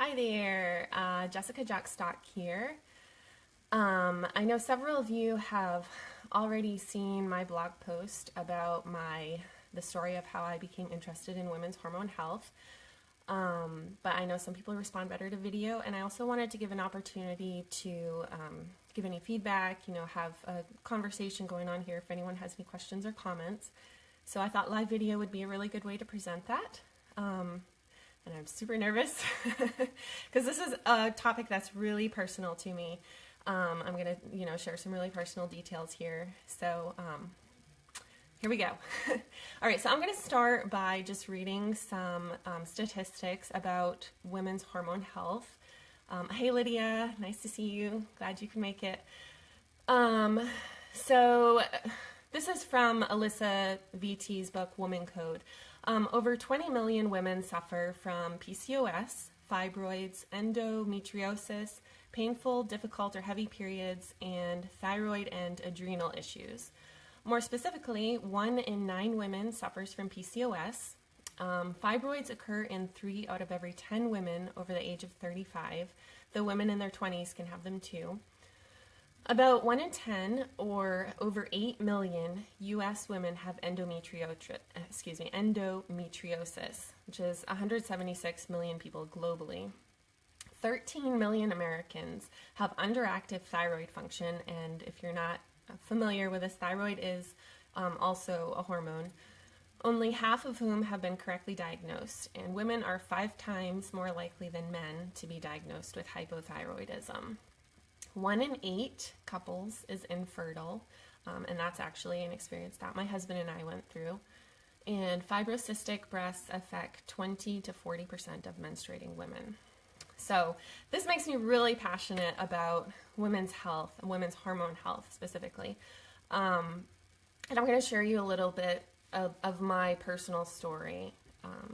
Hi there, Jessica Jackstock here. I know several of you have already seen my blog post about the story of how I became interested in women's hormone health. But I know some people respond better to video, and I also wanted to give an opportunity to give any feedback, have a conversation going on here if anyone has any questions or comments. So I thought live video would be a really good way to present that. And I'm super nervous because this is a topic that's really personal to me. I'm going to, share some really personal details here. So here we go. All right, so I'm going to start by just reading some statistics about women's hormone health. Hey, Lydia, nice to see you. Glad you can make it. So this is from Alyssa VT's book, Woman Code. Over 20 million women suffer from PCOS, fibroids, endometriosis, painful, difficult, or heavy periods, and thyroid and adrenal issues. More specifically, 1 in 9 women suffers from PCOS. Fibroids occur in 3 out of every 10 women over the age of 35, though women in their 20s can have them too. About 1 in 10, or over 8 million U.S. women have endometriosis, which is 176 million people globally. 13 million Americans have underactive thyroid function, and if you're not familiar with this, thyroid is also a hormone, only half of whom have been correctly diagnosed, and women are 5 times more likely than men to be diagnosed with hypothyroidism. 1 in 8 couples is infertile, and that's actually an experience that my husband and I went through. And fibrocystic breasts affect 20 to 40% of menstruating women. So this makes me really passionate about women's health and women's hormone health specifically. And I'm going to share you a little bit of my personal story.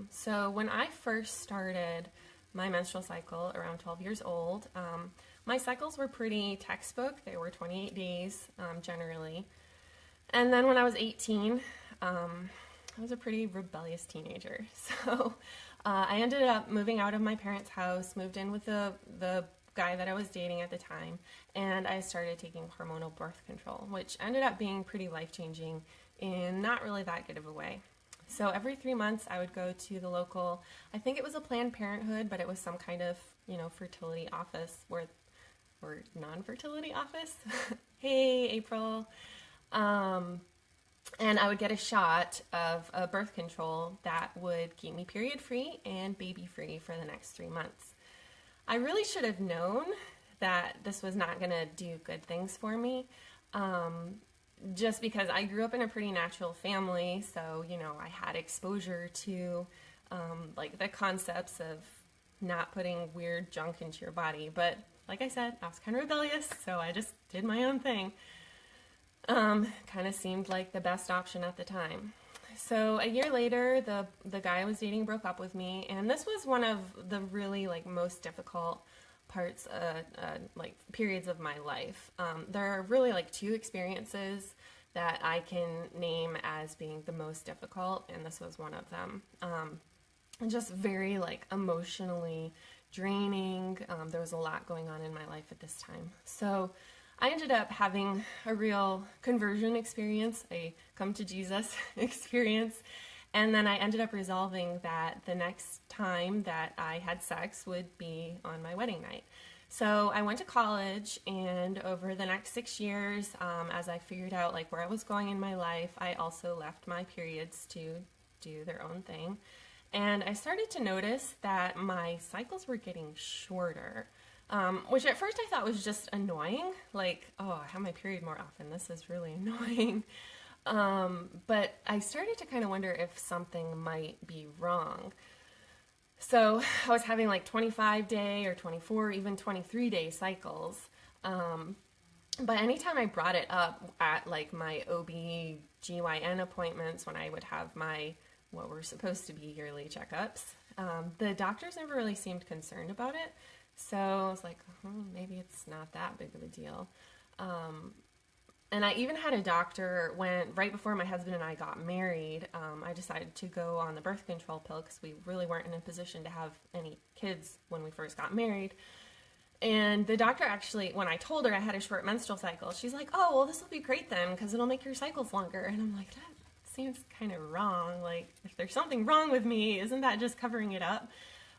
So when I first started my menstrual cycle around 12 years old, my cycles were pretty textbook. They were 28 days generally. And then when I was 18, I was a pretty rebellious teenager. So I ended up moving out of my parents' house, moved in with the guy that I was dating at the time, and I started taking hormonal birth control, which ended up being pretty life-changing in not really that good of a way. So every 3 months I would go to the local, I think it was a Planned Parenthood, but it was some kind of, fertility office or non-fertility office. Hey, April. And I would get a shot of a birth control that would keep me period-free and baby-free for the next 3 months. I really should have known that this was not going to do good things for me, just because I grew up in a pretty natural family, so, I had exposure to, the concepts of not putting weird junk into your body, but like I said, I was kind of rebellious, so I just did my own thing. Kind of seemed like the best option at the time. So a year later, the guy I was dating broke up with me, and this was one of the really most difficult parts, periods of my life. There are really 2 experiences that I can name as being the most difficult, and this was one of them. And just very emotionally draining. There was a lot going on in my life at this time. So I ended up having a real conversion experience, a come to Jesus experience, and then I ended up resolving that the next time that I had sex would be on my wedding night. So I went to college, and over the next 6 years, as I figured out where I was going in my life, I also left my periods to do their own thing. And I started to notice that my cycles were getting shorter. Which at first I thought was just annoying, I have my period more often, this is really annoying. But I started to kind of wonder if something might be wrong. So I was having 25-day or 24, even 23-day cycles. But anytime I brought it up at my OB/GYN appointments, when I would have my, what were supposed to be yearly checkups, the doctors never really seemed concerned about it. So I was like, maybe it's not that big of a deal. And I even had a doctor when, right before my husband and I got married, I decided to go on the birth control pill because we really weren't in a position to have any kids when we first got married. And the doctor actually, when I told her I had a short menstrual cycle, she's like, oh, well, this will be great then because it'll make your cycles longer. And I'm like, that seems kind of wrong. Like, if there's something wrong with me, isn't that just covering it up?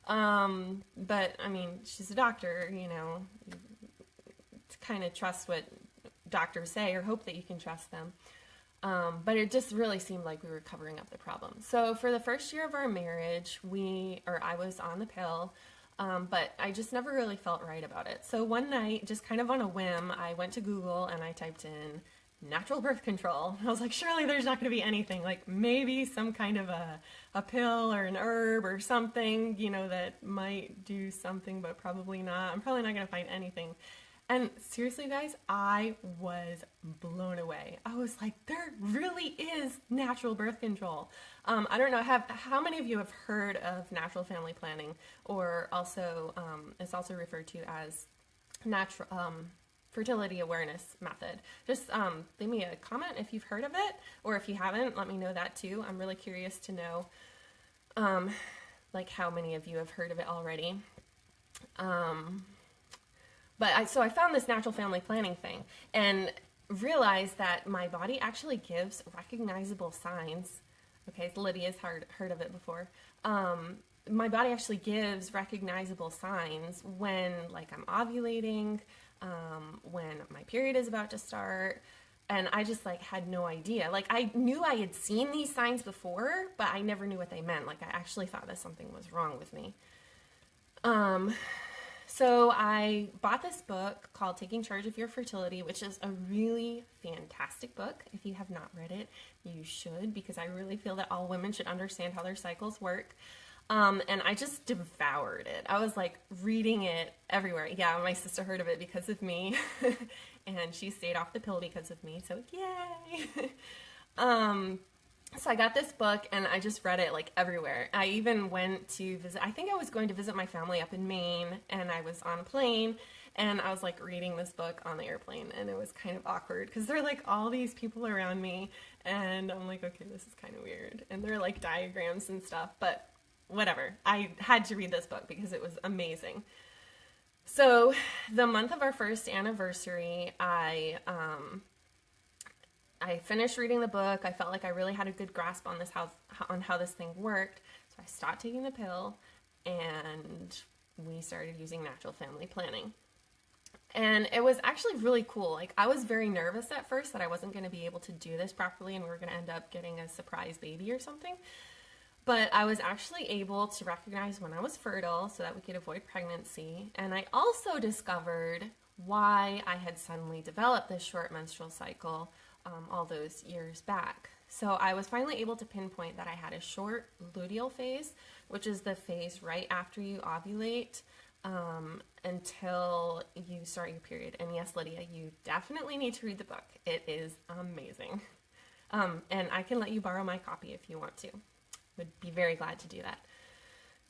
But, I mean, she's a doctor, you know, to kind of trust what doctors say or hope that you can trust them. But it just really seemed like we were covering up the problem. So for the first year of our marriage, I was on the pill, but I just never really felt right about it. So one night, just kind of on a whim, I went to Google and I typed in natural birth control. I was like, surely there's not going to be anything, like maybe some kind of a pill or an herb or something, you know, that might do something, but probably not. I'm probably not going to find anything. And seriously, guys, I was blown away. I was like, there really is natural birth control. I don't know, how many of you have heard of natural family planning, or also, it's also referred to as natural fertility awareness method? Just leave me a comment if you've heard of it, or if you haven't, let me know that too. I'm really curious to know, like, how many of you have heard of it already. So I found this natural family planning thing and realized that my body actually gives recognizable signs. Okay, so Lydia's heard of it before. My body actually gives recognizable signs when, like, I'm ovulating, when my period is about to start, and I just, like, had no idea. Like, I knew I had seen these signs before, but I never knew what they meant. Like, I actually thought that something was wrong with me. So I bought this book called Taking Charge of Your Fertility, which is a really fantastic book. If you have not read it, you should, because I really feel that all women should understand how their cycles work. And I just devoured it. I was like reading it everywhere. Yeah, my sister heard of it because of me, and she stayed off the pill because of me, so yay! So I got this book and I just read it like everywhere. I even went to visit, I think I was going to visit my family up in Maine, and I was on a plane and I was like reading this book on the airplane, and it was kind of awkward because there are like all these people around me and I'm like, okay, this is kind of weird. And there are like diagrams and stuff, but whatever. I had to read this book because it was amazing. So the month of our first anniversary, I finished reading the book. I felt like I really had a good grasp on how this thing worked. So I stopped taking the pill and we started using natural family planning. And it was actually really cool. Like, I was very nervous at first that I wasn't going to be able to do this properly and we were going to end up getting a surprise baby or something. But I was actually able to recognize when I was fertile so that we could avoid pregnancy. And I also discovered why I had suddenly developed this short menstrual cycle all those years back. So I was finally able to pinpoint that I had a short luteal phase, which is the phase right after you ovulate until you start your period. And yes, Lydia, you definitely need to read the book. It is amazing. And I can let you borrow my copy if you want to. Would be very glad to do that.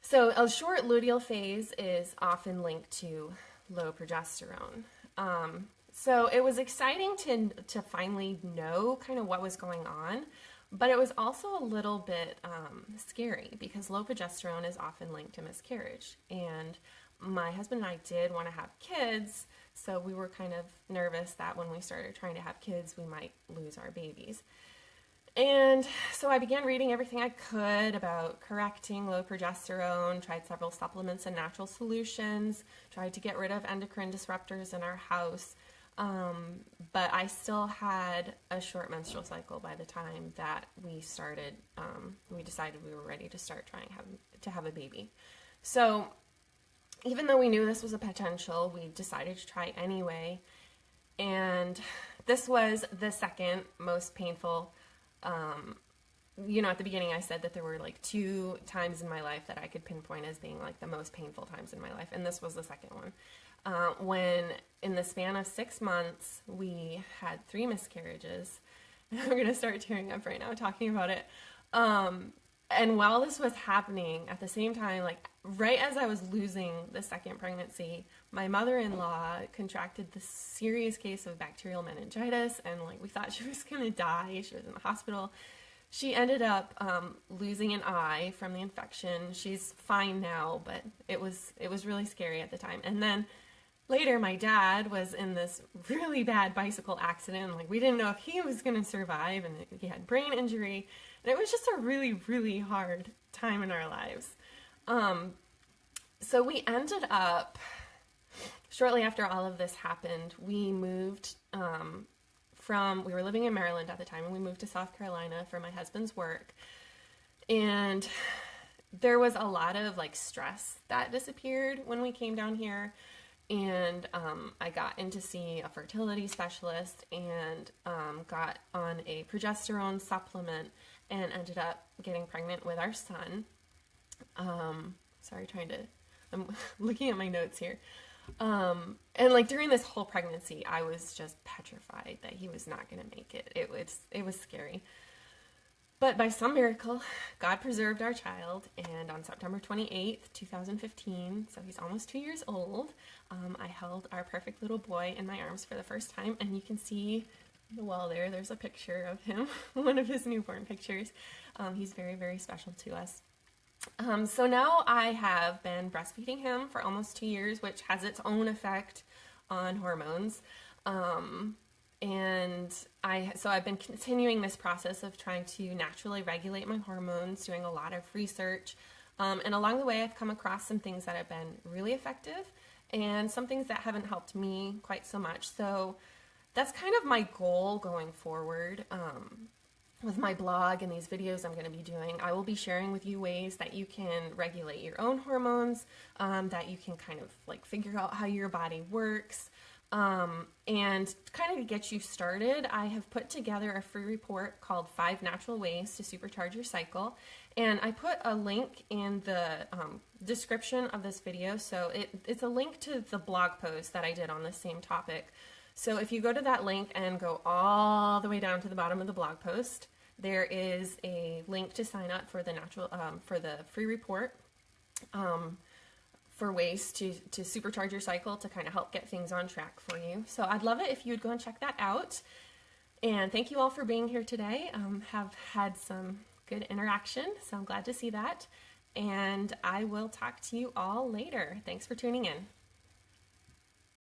So a short luteal phase is often linked to low progesterone. So it was exciting to finally know kind of what was going on, but it was also a little bit scary because low progesterone is often linked to miscarriage. And my husband and I did want to have kids, so we were kind of nervous that when we started trying to have kids, we might lose our babies. And so I began reading everything I could about correcting low progesterone, tried several supplements and natural solutions, tried to get rid of endocrine disruptors in our house. But I still had a short menstrual cycle by the time that we decided we were ready to start trying to have a baby. So even though we knew this was a potential, we decided to try anyway. And this was the second most painful. At the beginning I said that there were like 2 times in my life that I could pinpoint as being like the most painful times in my life, and this was the second one. When in the span of 6 months, we had 3 miscarriages. I'm going to start tearing up right now talking about it. And while this was happening, at the same time, like right as I was losing the second pregnancy, my mother-in-law contracted this serious case of bacterial meningitis, and like we thought she was gonna die. She was in the hospital. She ended up losing an eye from the infection. She's fine now, but it was really scary at the time. And then later, my dad was in this really bad bicycle accident. Like, we didn't know if he was going to survive, and he had brain injury. And it was just a really, really hard time in our lives. So we ended up, shortly after all of this happened, we moved we were living in Maryland at the time, and we moved to South Carolina for my husband's work. And there was a lot of like stress that disappeared when we came down here. And I got in to see a fertility specialist, and got on a progesterone supplement, and ended up getting pregnant with our son. I'm looking at my notes here. And like during this whole pregnancy, I was just petrified that he was not going to make it. It was scary. But by some miracle, God preserved our child, and on September 28th, 2015, so he's almost 2 years old, I held our perfect little boy in my arms for the first time, and you can see on the wall there's a picture of him, one of his newborn pictures. He's very, very special to us. So now I have been breastfeeding him for almost 2 years, which has its own effect on hormones. So I've been continuing this process of trying to naturally regulate my hormones, doing a lot of research. And along the way, I've come across some things that have been really effective and some things that haven't helped me quite so much. So that's kind of my goal going forward. With my blog and these videos I'm going to be doing, I will be sharing with you ways that you can regulate your own hormones, that you can kind of like figure out how your body works. And kind of get you started, I have put together a free report called 5 Natural Ways to Supercharge Your Cycle. And I put a link in the description of this video. So it's a link to the blog post that I did on the same topic. So if you go to that link and go all the way down to the bottom of the blog post, there is a link to sign up for the for the free report. For ways to supercharge your cycle to kind of help get things on track for you. So I'd love it if you would go and check that out. And thank you all for being here today. Have had some good interaction, so I'm glad to see that. And I will talk to you all later. Thanks for tuning in.